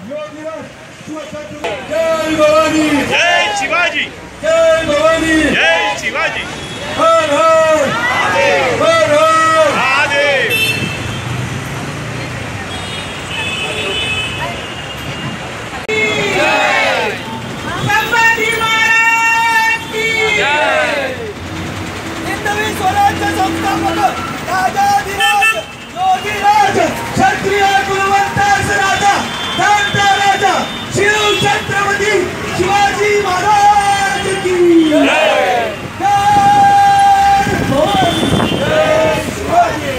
जय भवानी, जय शिवाजी, जय भवानी, जय शिवाजी, हर हर महादेव, हर हर महादेव। संभाजी महाराज की जय। हिंदवी स्वराज्य संस्थापक राजाधिराज योगीराज क्षत्रिय कुलवंतास राजा धांता राजा शिव छत्रपती शिवाजी महाराज की जय। जय भवानी, जय शिवाजी।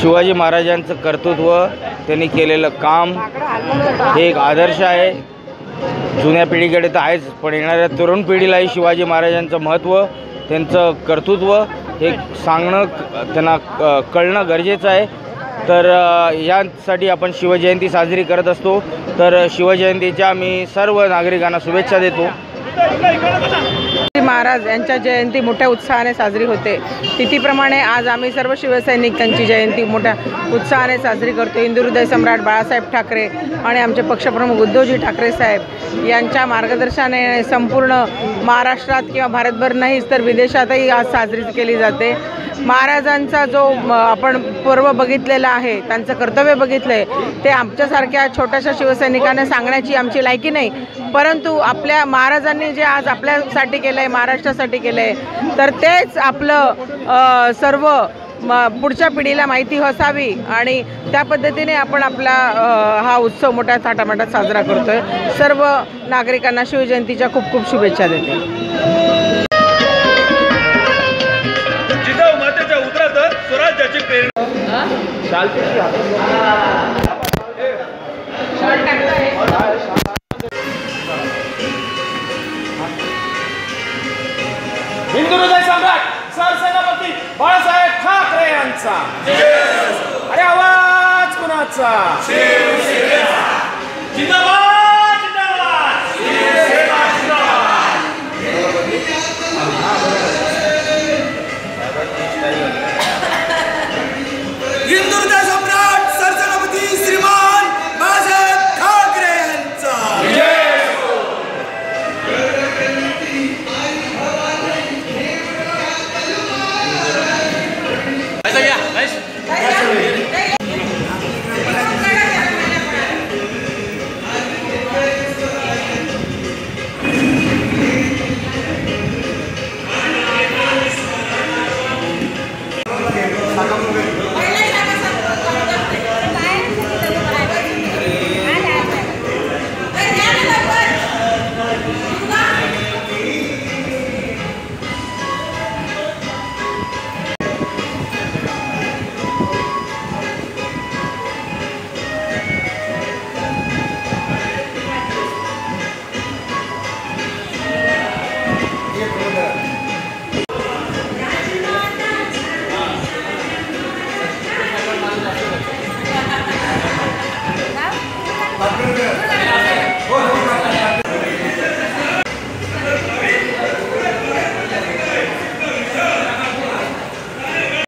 शिवाजी महाराजांचं कर्तृत्व, त्यांनी केलेलं काम हे एक आदर्श आहे. जुन्या पिढीकडे तर आहेच, पण येणाऱ्या तरुण पिढीलाही शिवाजी महाराजांचं महत्त्व, त्यांचं कर्तृत्व हे सांगणं, त्यांना कळणं गरजेचं आहे. तर यासाठी आपण शिवजयंती साजरी करत असतो. तर शिवजयंतीच्या मी सर्व नागरिकांना शुभेच्छा देतो. महाराज यांच्या जयंती मोठ्या उत्साहाने साजरी होते. तिथीप्रमाणे आज आम्ही सर्व शिवसैनिक त्यांची जयंती मोठ्या उत्साहाने साजरी करतो. हिंदुहृदय सम्राट बाळासाहेब ठाकरे आणि आमचे पक्षप्रमुख उद्धवजी ठाकरे साहेब यांच्या मार्गदर्शनाने संपूर्ण महाराष्ट्रात किंवा भारतभर नाहीच तर विदेशातही आज साजरी केली जाते. महाराजांचा जो आपण पर्व बघितलेला आहे, त्यांचं कर्तव्य बघितलं आहे, ते आमच्यासारख्या छोट्याशा शिवसैनिकांना सांगण्याची आमची लायकी नाही. परंतु आपल्या महाराजांनी जे आज आपल्यासाठी केलं आहे, महाराष्ट्रासाठी केलं आहे, तर तेच आपलं सर्व पुढच्या पिढीला माहिती असावी आणि त्या पद्धतीने आपण आपला हा उत्सव मोठ्या थाटामाटात साजरा करतो आहे. सर्व नागरिकांना शिवजयंतीच्या खूप खूप शुभेच्छा देते. जिजाऊ मातेच्या उदरात स्वराज्याची प्रेरणा. हिंदुहृदय सम्राट सरसेनापती बाळासाहेब ठाकरे यांचा. अरे आवाज कुणाचा? जिंदाबाद.